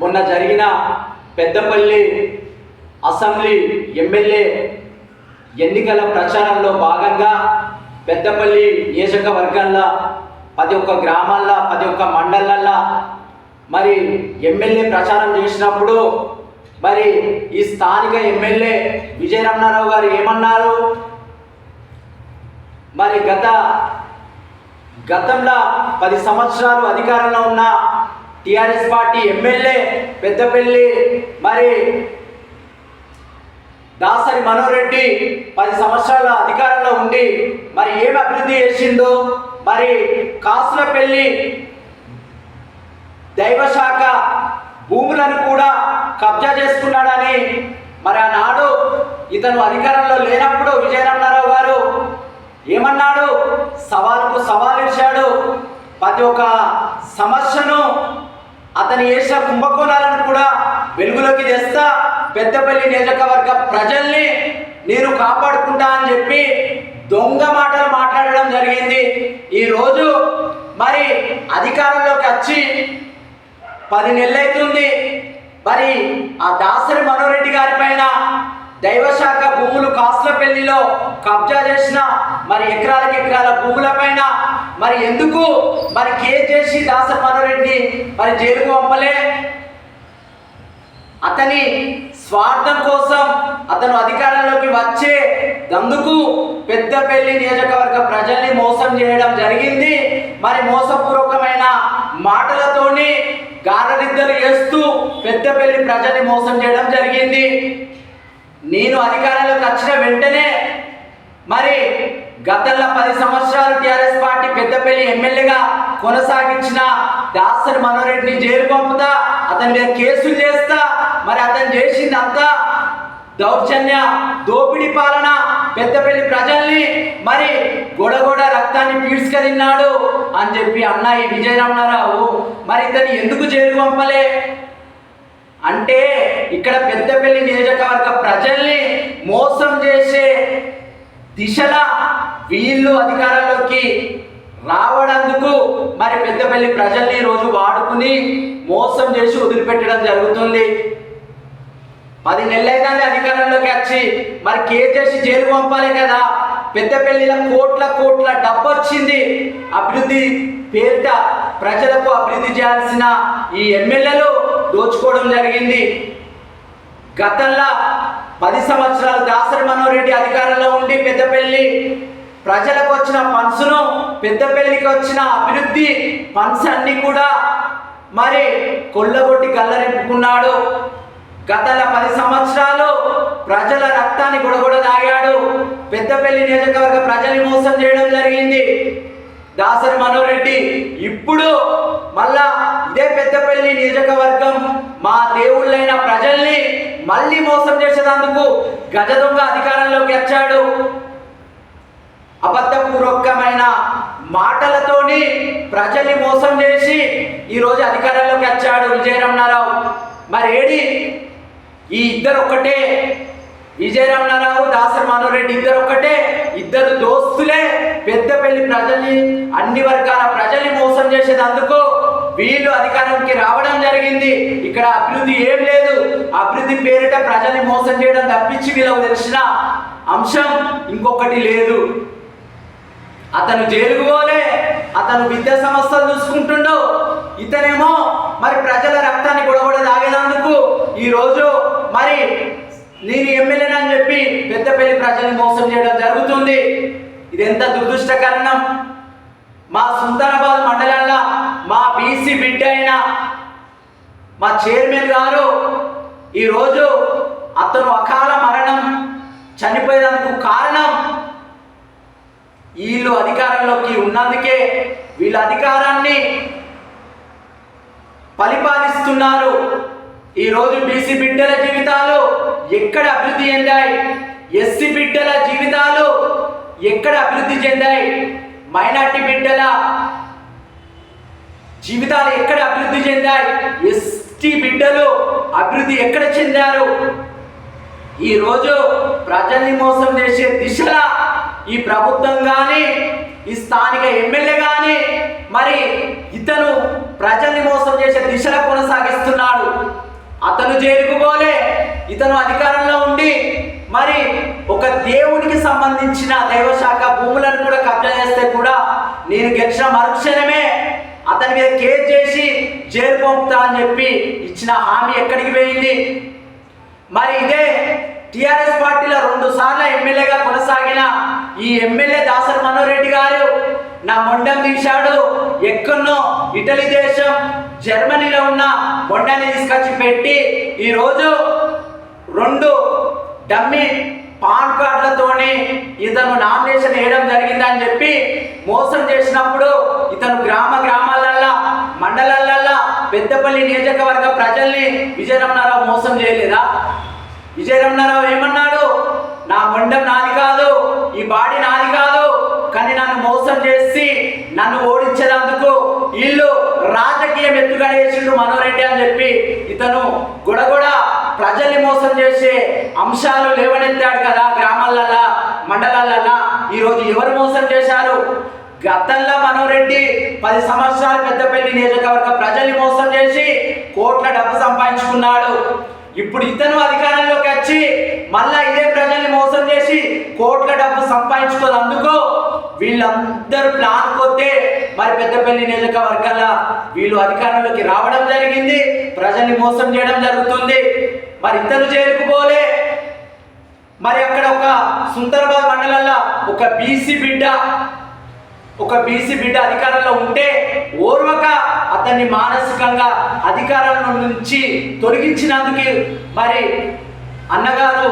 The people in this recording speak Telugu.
మొన్న జరిగిన పెద్దపల్లి అసెంబ్లీ ఎమ్మెల్యే ఎన్నికల ప్రచారంలో భాగంగా పెద్దపల్లి నియోజకవర్గంలో 11 గ్రామాల్లో 11 మండలాల్లో మరి ఎమ్మెల్యే ప్రచారం చేసినప్పుడు మరి ఈ స్థానిక ఎమ్మెల్యే విజయరమణారావు గారు ఏమన్నారు? మరి గతంలో 10 సంవత్సరాలు అధికారంలో ఉన్న టిఆర్ఎస్ పార్టీ ఎమ్మెల్యే పెద్దపల్లి మరి దాసరి మనోహర్ రెడ్డి 10 సంవత్సరాల అధికారంలో ఉండి మరి ఏమి అభివృద్ధి చేసిందో, మరి కాసులపల్లి దైవశాఖ భూములను కూడా కబ్జా చేసుకున్నాడని మరి ఆనాడు ఇతను అధికారంలో లేనప్పుడు విజయరమణారావు గారు ఏమన్నాడు? సవాలుకు సవాలు ఇచ్చాడు. ప్రతి ఒక్క సమస్యను అతను చేసిన కుంభకోణాలను కూడా వెలుగులోకి తెస్తా పెద్దపల్లి నియోజకవర్గ ప్రజల్ని నేను కాపాడుకుంటా అని చెప్పి దొంగ మాటలు మాట్లాడడం జరిగింది. ఈరోజు మరి అధికారంలోకి వచ్చి 10 నెలలు అవుతుంది. మరి ఆ దాసరి మనోహర్ రెడ్డి గారి పైన దైవశాఖ భూములు కాసులపల్లిలో కబ్జా చేసిన మరి ఎకరాల భూముల పైన మరి ఎందుకు మరి కేసు చేసి దాసరి మనోహర్ రెడ్డిని మరి జైలుకు పంపలే? అతని స్వార్థం కోసం అతను అధికారంలోకి వచ్చే అందుకు పెద్దపల్లి నియోజకవర్గ ప్రజల్ని మోసం చేయడం జరిగింది. మరి మోసపూర్వకమైన మాటలతోని గారడిద్దరు చేస్తూ పెద్దపల్లి ప్రజల్ని మోసం చేయడం జరిగింది. నేను అధికారంలోకి వచ్చిన వెంటనే మరి గతంలో 10 సంవత్సరాలు టిఆర్ఎస్ పార్టీ పెద్దపల్లి ఎమ్మెల్యేగా కొనసాగించిన దాసరి మనోహర్ రెడ్డిని జైలు పంపుతా, అతని మీద కేసులు చేస్తా. మరి అతను చేసిందంతా దౌర్జన్య దోపిడీ పాలన. పెద్దపల్లి ప్రజల్ని మరి గొడగొడ రక్తాన్ని పీడ్చుక తిన్నాడు అని చెప్పి అన్న ఈ విజయరమణారావు మరి ఇతన్ని ఎందుకు జైలు పంపలే అంటే ఇక్కడ పెద్దపల్లి నియోజకవర్గ ప్రజల్ని మోసం చేసే దిశలా వీళ్ళు అధికారంలోకి రావడందుకు మరి పెద్దపల్లి ప్రజల్ని రోజు వాడుకుని మోసం చేసి వదిలిపెట్టడం జరుగుతుంది. 10 నెలలు అయితే అధికారంలోకి వచ్చి మరి కేసు చేసి జైలు పంపాలి కదా. పెద్దపల్లిలో కోట్ల డబ్బు వచ్చింది. అభివృద్ధి పేరిట ప్రజలకు అభివృద్ధి చేయాల్సిన ఈ ఎమ్మెల్యేలు దోచుకోవడం జరిగింది. గతంలో 10 సంవత్సరాలు దాసరి మనోహర్ రెడ్డి అధికారంలో ఉండి పెద్దపల్లి ప్రజలకు వచ్చిన ఫండ్స్ను, పెద్దపల్లికి వచ్చిన అభివృద్ధి ఫండ్స్ అన్ని కూడా మరి కొల్లగొట్టి గల్లరింపుకున్నాడు. గతంలో 10 సంవత్సరాలు ప్రజల రక్తాన్ని గొడగొడ తాగాడు. పెద్దపల్లి నియోజకవర్గ ప్రజల్ని మోసం చేయడం జరిగింది దాసరి మనోహర్ రెడ్డి. ఇప్పుడు మళ్ళా ఇదే పెద్దపల్లి నియోజకవర్గం మా దేవుళ్ళైన ప్రజల్ని మళ్ళీ మోసం చేసేందుకు గజ దొంగ అధికారంలోకి వచ్చాడు. అబద్ధపూర్వకమైన మాటలతోని ప్రజల్ని మోసం చేసి ఈరోజు అధికారంలోకి వచ్చాడు విజయరమణారావు. మరి ఏడి ఈ ఇద్దరు ఒక్కటే, విజయరమణారావు దాసరి మనోహర్ రెడ్డి ఇద్దరు ఒక్కటే, ఇద్దరు దోస్తులే పెద్దపల్లి ప్రజల్ని అన్ని వర్గాల ప్రజల్ని మోసం చేసేందుకు వీళ్ళు అధికారంకి రావడం జరిగింది. ఇక్కడ అభివృద్ధి ఏం లేదు. అభివృద్ధి పేరిట ప్రజల్ని మోసం చేయడం తప్పించి వీళ్ళకు తెలిసిన అంశం ఇంకొకటి లేదు. అతను జైలుకు పోలే, అతను విద్యా సంస్థలు చూసుకుంటుండు, ఇతనేమో మరి ప్రజల రక్తాన్ని గొడగొడ తాగేందుకు ఈరోజు మరి నేను ఎమ్మెల్యేనని చెప్పి పెద్దపల్లి ప్రజల్ని మోసం చేయడం జరుగుతుంది. ఇది ఎంత దురదృష్టకరణం. మా సుల్తానాబాద్ మండలంలో మా బీసీ బిడ్డ అయిన మా చైర్మన్ గారు ఈరోజు అతను అకాల మరణం చనిపోయేందుకు కారణం వీళ్ళు అధికారంలోకి ఉన్నందుకే. వీళ్ళ అధికారాన్ని పరిపాలిస్తున్నారు. ఈరోజు బీసీ బిడ్డల జీవితాలు ఎక్కడ అభివృద్ధి చెందాయి? ఎస్సీ బిడ్డల జీవితాలు ఎక్కడ అభివృద్ధి చెందాయి? మైనార్టీ బిడ్డల జీవితాలు ఎక్కడ అభివృద్ధి చెందాయి? ఎస్టీ బిడ్డలు అభివృద్ధి ఎక్కడ చెందారు? ఈరోజు ప్రజల్ని మోసం చేసే దిశలా ఈ ప్రభుత్వం కానీ ఈ స్థానిక ఎమ్మెల్యే కానీ మరి ఇతను ప్రజల్ని మోసం చేసే దిశలో కొనసాగిస్తున్నాడు. జైలుకు పోలే. ఇతను అధికారంలో ఉండి మరి ఒక దేవునికి సంబంధించిన దైవశాఖ భూములను కూడా కబ్జా చేస్తే కూడా నేను గెలిచిన మరుక్షణమే అతని మీద కేసు చేసి జైలు పంపుతా అని చెప్పి ఇచ్చిన హామీ ఎక్కడికి పోయింది? మరి ఇదే టిఆర్ఎస్ పార్టీలో 2 సార్లు ఎమ్మెల్యేగా కొనసాగిన ఈ ఎమ్మెల్యే దాసరి మనోహర్ రెడ్డి గారు నా మొండం తీశాడు. ఎక్కడో ఇటలీ దేశం జర్మనీలో ఉన్న మొండాన్ని తీసుకొచ్చి పెట్టి ఈరోజు 2 డమ్మీ పాన్ కార్డులతోని ఇతను నామినేషన్ వేయడం జరిగిందని చెప్పి మోసం చేసినప్పుడు ఇతను గ్రామాలల్లో మండలాలల్లో పెద్దపల్లి నియోజకవర్గ ప్రజల్ని విజయరమణారావు మోసం చేయలేదా? విజయరమణారావు ఏమన్నాడు? నా మొండం నాది కాదు, ఈ బాడీ నాది కాదు, కానీ నన్ను మోసం చేసి నన్ను ఓడించేందుకు వీళ్ళు రాజకీయం ఎత్తుగడ వేసిండు మనోహర్ రెడ్డి అని చెప్పి ఇతను గొడగొడ ప్రజల్ని మోసం చేసే అంశాలు లేవనెత్తాడు కదా గ్రామాలల్లో మండలాలల్లో. ఈరోజు ఎవరు మోసం చేశారు? గతంలో మనోహర్ రెడ్డి 10 సంవత్సరాలు పెద్దపల్లి నియోజకవర్గ ప్రజల్ని మోసం చేసి కోట్ల డబ్బు సంపాదించుకున్నాడు. ఇప్పుడు ఇతను అధికారంలోకి వచ్చి మళ్ళా ఇదే ప్రజల్ని మోసం చేసి కోట్ల డబ్బు సంపాదించుకోనందుకు వీళ్ళందరూ ప్లాన్ కొద్దే మరి పెద్దపల్లి నియోజకవర్గాల వీళ్ళు అధికారంలోకి రావడం జరిగింది, ప్రజల్ని మోసం చేయడం జరుగుతుంది. మరి ఇతను జైలుకు పోలే. మరి అక్కడ ఒక సుందరబాద్ మండలంలో ఒక బీసీ బిడ్డ అధికారంలో ఉంటే ఓర్వక అతన్ని మానసికంగా అధికారం నుంచి తొలగించినందుకు మరి అన్నగారు